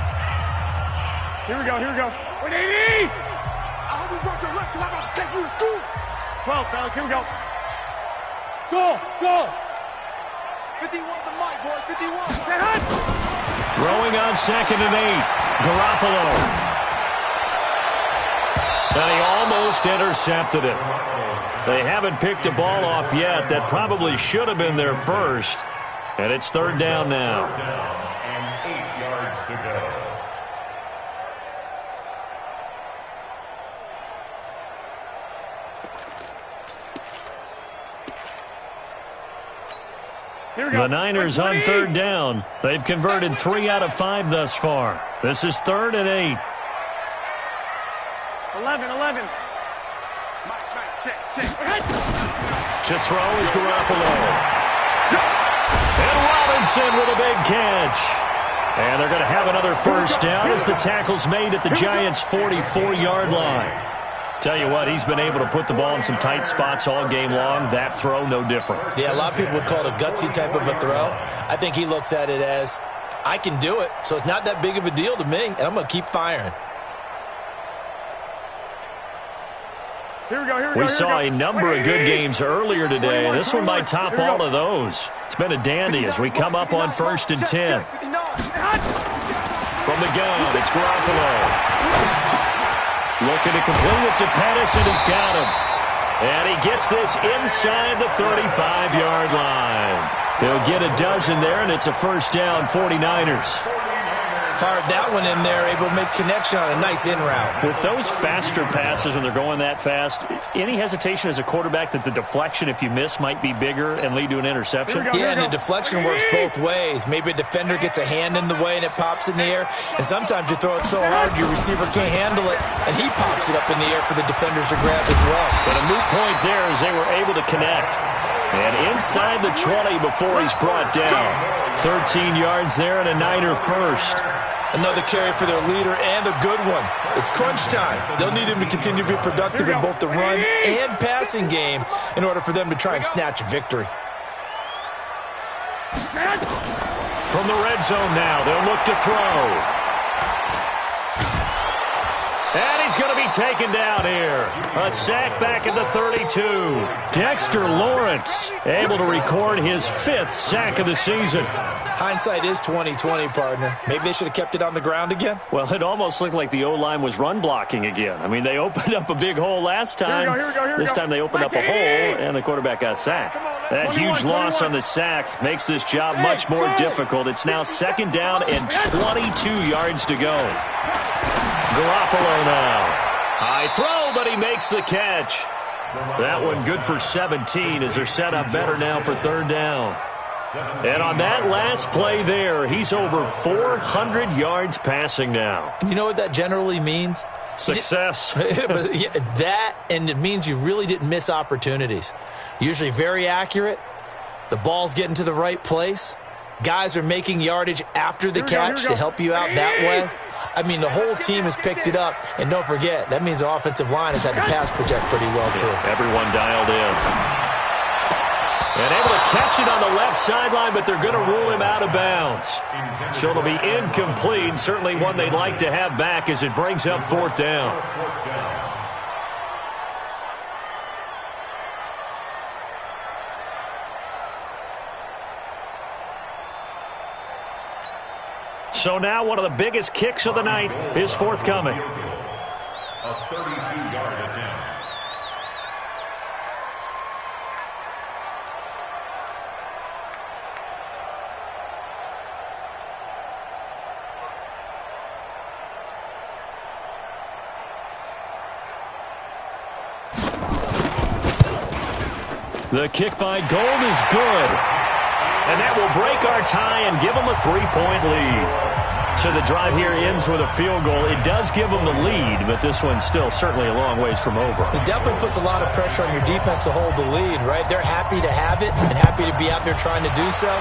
Here we go, here we go. 180! I hope you brought your left because I'm about to take you to school. 12, fellas, here we go. Go, go! 51 to Mike, boy, 51. Get hot! Throwing on 2nd and 8. Garoppolo. And he almost intercepted it. They haven't picked a ball off yet. That probably should have been their first. And it's third down now. Third down and 8 yards to go. Here we go. The Niners on third down. They've converted 3 out of 5 thus far. This is 3rd and 8. 11. Mike, check. To throw is Garoppolo. And Robinson with a big catch. And they're going to have another first down as the tackle's made at the Giants' 44-yard line. Tell you what, he's been able to put the ball in some tight spots all game long. That throw, no different. Yeah, a lot of people would call it a gutsy type of a throw. I think he looks at it as, I can do it, so it's not that big of a deal to me, and I'm going to keep firing. Here we go, here we go. We saw a number of good games earlier today. This one might top all of those. It's been a dandy as we come up on 1st and 10. From the gun, it's Garoppolo. Looking to complete it to Pettis, and he's got him. And he gets this inside the 35-yard line. He'll get a dozen there, and it's a first down, 49ers. Fired that one in there, able to make connection on a nice in route. With those faster passes when they're going that fast, any hesitation as a quarterback that the deflection, if you miss, might be bigger and lead to an interception? Yeah, and the deflection works both ways. Maybe a defender gets a hand in the way and it pops in the air. And sometimes you throw it so hard your receiver can't handle it, and he pops it up in the air for the defenders to grab as well. But a moot point there as they were able to connect. And inside the 20 before he's brought down. 13 yards there and a Niner first. Another carry for their leader and a good one. It's crunch time. They'll need him to continue to be productive in both the run and passing game in order for them to try and snatch a victory. From the red zone now, they'll look to throw. And he's going to be taken down here. A sack back at the 32. Dexter Lawrence able to record his 5th sack of the season. Hindsight is 20/20, partner. Maybe they should have kept it on the ground again. Well, it almost looked like the O-line was run blocking again. I mean, they opened up a big hole last time. Here we go. This time they opened up a hole, and the quarterback got sacked. That huge loss on the sack makes this job much more difficult. It's now 2nd down and 22 yards to go. Garoppolo now. High throw, but he makes the catch. That one good for 17 as they're set up better now for 3rd down. And on that last play there, he's over 400 yards passing now. You know what that generally means? Success. That, and it means you really didn't miss opportunities. Usually very accurate. The ball's getting to the right place. Guys are making yardage after the catch to help you out that way. I mean, the whole team has picked it up. And don't forget, that means the offensive line has had to pass protect pretty well, too. Everyone dialed in. And able to catch it on the left sideline, but they're going to rule him out of bounds. So it'll be incomplete. Certainly one they'd like to have back as it brings up 4th down. So now one of the biggest kicks of the night is forthcoming. A 32-yard attempt. The kick by Gold is good. And that will break our tie and give them a 3-point lead. So the drive here ends with a field goal. It does give them the lead, but this one's still certainly a long ways from over. It definitely puts a lot of pressure on your defense to hold the lead, right? They're happy to have it and happy to be out there trying to do so.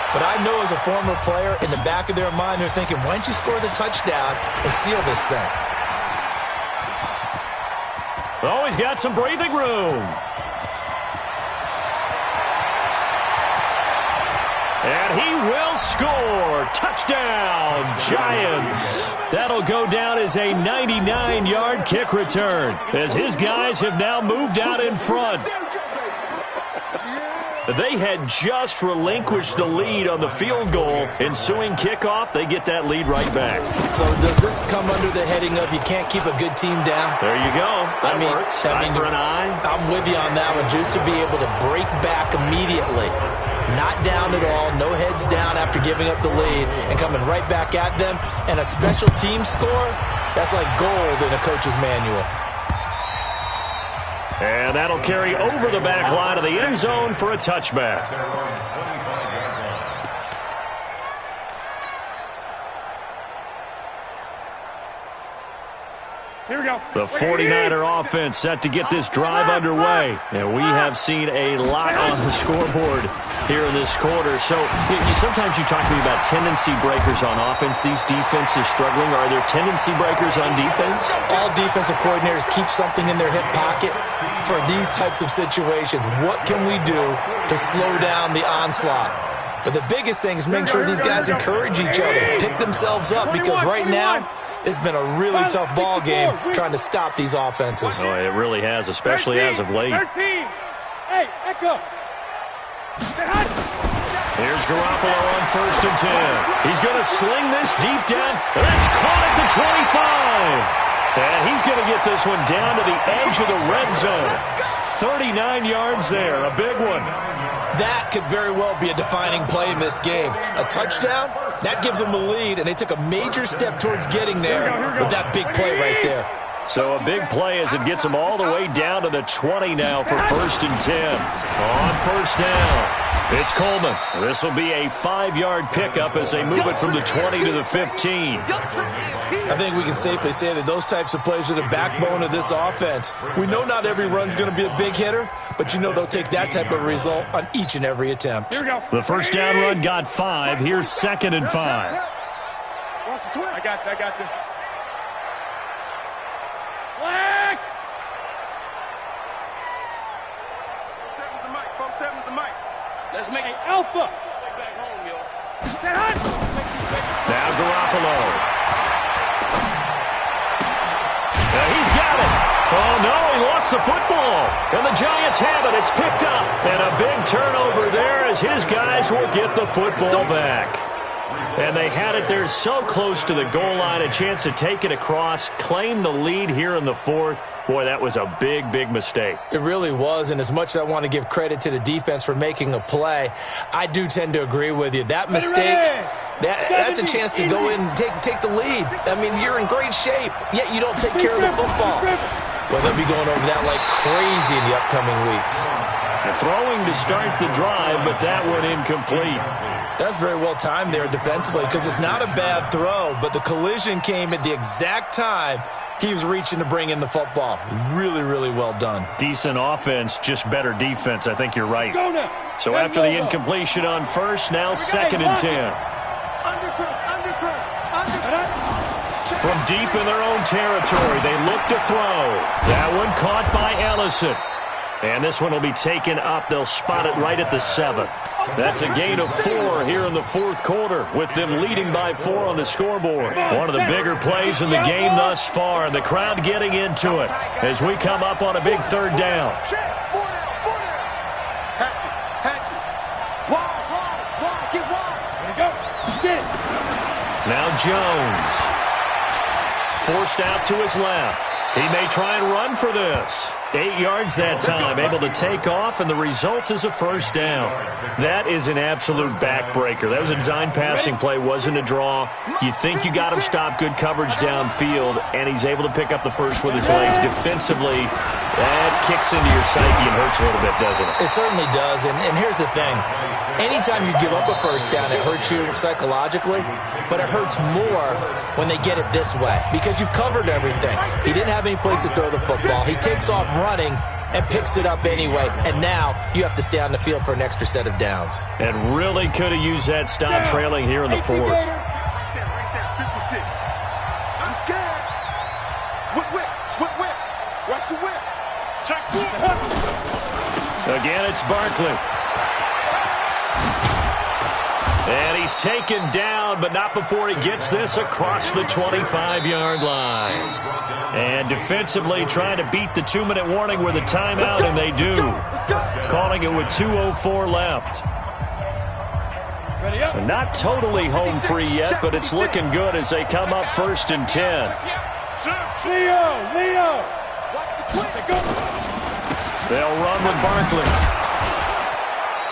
But I know as a former player, in the back of their mind, they're thinking, why don't you score the touchdown and seal this thing? Oh, he's got some breathing room. And he will score. Touchdown, Giants. That'll go down as a 99-yard kick return, as his guys have now moved out in front. They had just relinquished the lead on the field goal. Ensuing kickoff, they get that lead right back. So does this come under the heading of you can't keep a good team down? There you go. That works. Eye for an eye. I'm with you on that one. Just to be able to break back immediately. Not down at all. No heads down after giving up the lead and coming right back at them. And a special team score, that's like gold in a coach's manual. And that'll carry over the back line of the end zone for a touchback. Here we go. The 49er offense set to get this drive underway. And we have seen a lot on the scoreboard here in this quarter. So sometimes you talk to me about tendency breakers on offense. These defenses struggling. Are there tendency breakers on defense? All defensive coordinators keep something in their hip pocket for these types of situations. What can we do to slow down the onslaught? But the biggest thing is make sure these guys encourage each other, pick themselves up, because right now it's been a really tough ball game trying to stop these offenses. Oh, it really has, especially 13, as of late. 13. Hey, echo. Here's Garoppolo on 1st and 10. He's going to sling this deep down. That's caught at the 25. And he's going to get this one down to the edge of the red zone. 39 yards there, a big one. That could very well be a defining play in this game. A touchdown, that gives them the lead, and they took a major step towards getting there with that big play right there. So a big play as it gets them all the way down to the 20 now for 1st and 10. On 1st down, it's Coleman. This will be a 5-yard pickup as they move it from the 20 to the 15. I think we can safely say that those types of plays are the backbone of this offense. We know not every run's going to be a big hitter, but you know they'll take that type of result on each and every attempt. Here we go. The first down run got 5. Here's 2nd and 5. I got this. Flag! 7's the mic, folks. 7's the mic. Let's make it alpha. Now Garoppolo. He's got it. Oh, no, he lost the football. And the Giants have it. It's picked up. And a big turnover there as his guys will get the football back. And they had it there so close to the goal line, a chance to take it across, claim the lead here in the 4th. Boy, that was a big, big mistake. It really was, and as much as I want to give credit to the defense for making a play, I do tend to agree with you. That mistake, that's a chance to go in and take the lead. I mean, you're in great shape, yet you don't take care of the football. But they'll be going over that like crazy in the upcoming weeks. Throwing to start the drive, but that one incomplete. That's very well timed there defensively, because it's not a bad throw, but the collision came at the exact time he was reaching to bring in the football. Really, really well done. Decent offense, just better defense. I think you're right. So after the incompletion on 1st, now 2nd and 10. From deep in their own territory, they look to throw. That one caught by Ellison. And this one will be taken up. They'll spot it right at the 7. That's a gain of 4 here in the 4th quarter, with them leading by 4 on the scoreboard. One of the bigger plays in the game thus far, and the crowd getting into it as we come up on a big 3rd down. Now Jones. Forced out to his left. He may try and run for this. 8 yards that time, able to take off, and the result is a 1st down. That is an absolute backbreaker. That was a design passing play, wasn't a draw. You think you got him stopped, good coverage downfield, and he's able to pick up the first with his legs. Defensively, that kicks into your psyche and hurts a little bit, doesn't it? It certainly does, and here's the thing. Anytime you give up a first down, it hurts you psychologically, but it hurts more when they get it this way because you've covered everything. He didn't have any place to throw the football. He takes off running and picks it up anyway, and now you have to stay on the field for an extra set of downs. And really could have used that stop trailing here in the fourth. Right there, 56. I'm scared. Whip. Watch the whip. Check. Again, it's Barkley. And he's taken down, but not before he gets this across the 25-yard line. And defensively trying to beat the 2-minute warning with a timeout, and they do. Calling it with 2:04 left. Not totally home free yet, but it's looking good as they come up 1st and 10. Leo! They'll run with Barkley.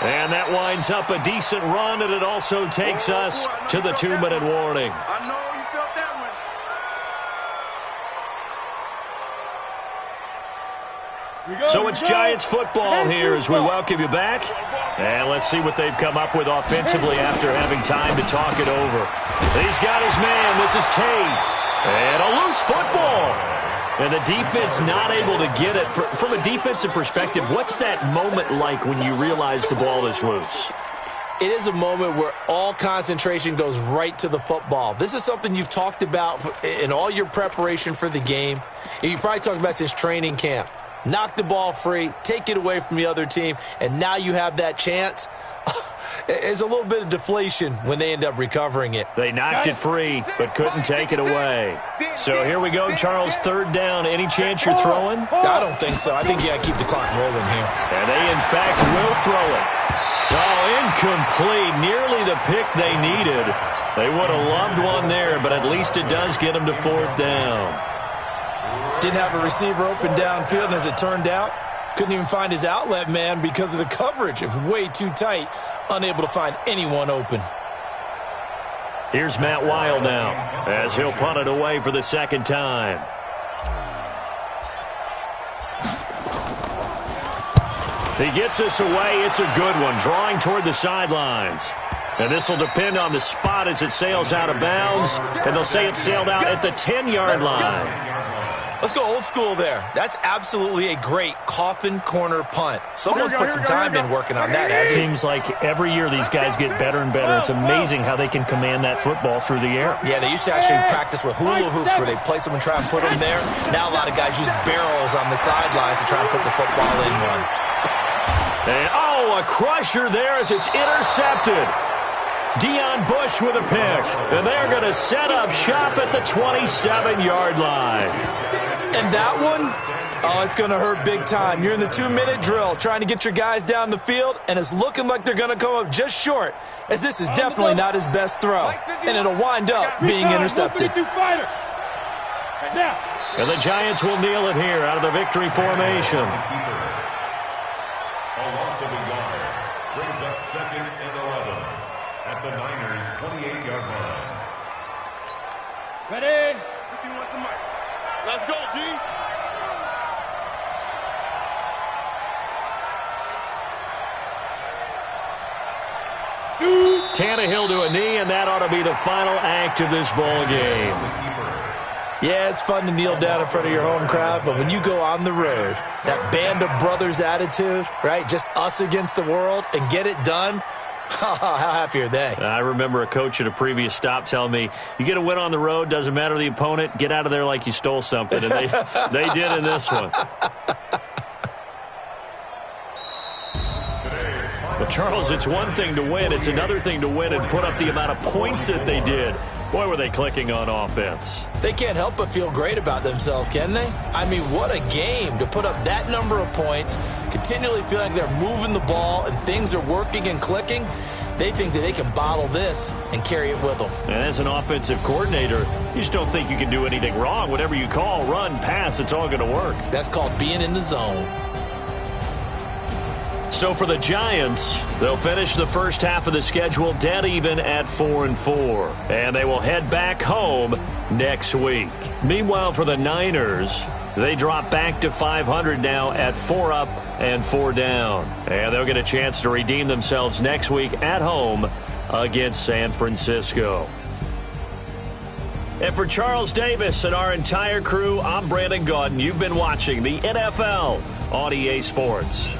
And that winds up a decent run, and it also takes us to the 2-minute warning. I know you felt that one. So it's Giants football here as we welcome you back. And let's see what they've come up with offensively after having time to talk it over. He's got his man. This is Tate. And a loose football. And the defense not able to get it. From a defensive perspective, what's that moment like when you realize the ball is loose? It is a moment where all concentration goes right to the football. This is something you've talked about in all your preparation for the game. And you probably talked about since training camp. Knock the ball free, take it away from the other team, and now you have that chance. There's a little bit of deflation when they end up recovering it. They knocked it free, but couldn't take it away. So here we go, Charles, 3rd down. Any chance you're throwing? I don't think so. I think you got to keep the clock rolling here. And they, in fact, will throw it. Oh, incomplete. Nearly the pick they needed. They would have loved one there, but at least it does get them to 4th down. Didn't have a receiver open downfield, and as it turned out, couldn't even find his outlet man because of the coverage. It was way too tight, unable to find anyone open. Here's Matt Weil now as he'll punt it away for the 2nd time. He gets this away. It's a good one, drawing toward the sidelines. And this will depend on the spot as it sails out of bounds. And they'll say it sailed out at the 10-yard line. Let's go old school there. That's absolutely a great coffin corner punt. Someone's put some time in working on that, hasn't he? Seems like every year these guys get better and better. It's amazing how they can command that football through the air. Yeah, they used to actually practice with hula hoops where they place them and try and put them there. Now a lot of guys use barrels on the sidelines to try and put the football in one. And, a crusher there as it's intercepted. Deion Bush with a pick. And they're going to set up shop at the 27-yard line. And that one, it's going to hurt big time. You're in the 2-minute drill trying to get your guys down the field, and it's looking like they're going to come up just short, as this is definitely not his best throw. And it'll wind up being intercepted. And the Giants will kneel it here out of the victory formation. A loss of a yard brings up 2nd and 11 at the Niners' 28-yard line. Ready? 51 to Mike. Let's go, D. Shoot. Tannehill to a knee, and that ought to be the final act of this ball game. Yeah, it's fun to kneel down in front of your home crowd, but when you go on the road, that band of brothers attitude, right, just us against the world, and get it done, how happy are they? I remember a coach at a previous stop telling me, you get a win on the road, doesn't matter the opponent, get out of there like you stole something. And they did in this one. But, Charles, it's one thing to win. It's another thing to win and put up the amount of points that they did. Boy, were they clicking on offense. They can't help but feel great about themselves, can they? I mean, what a game to put up that number of points, continually feel like they're moving the ball and things are working and clicking. They think that they can bottle this and carry it with them. And as an offensive coordinator, you just don't think you can do anything wrong. Whatever you call, run, pass, it's all going to work. That's called being in the zone. So for the Giants, they'll finish the first half of the schedule dead even at 4-4. And they will head back home next week. Meanwhile, for the Niners, they drop back to 500 now at 4 up and 4 down. And they'll get a chance to redeem themselves next week at home against San Francisco. And for Charles Davis and our entire crew, I'm Brandon Gaudin. You've been watching the NFL on EA Sports.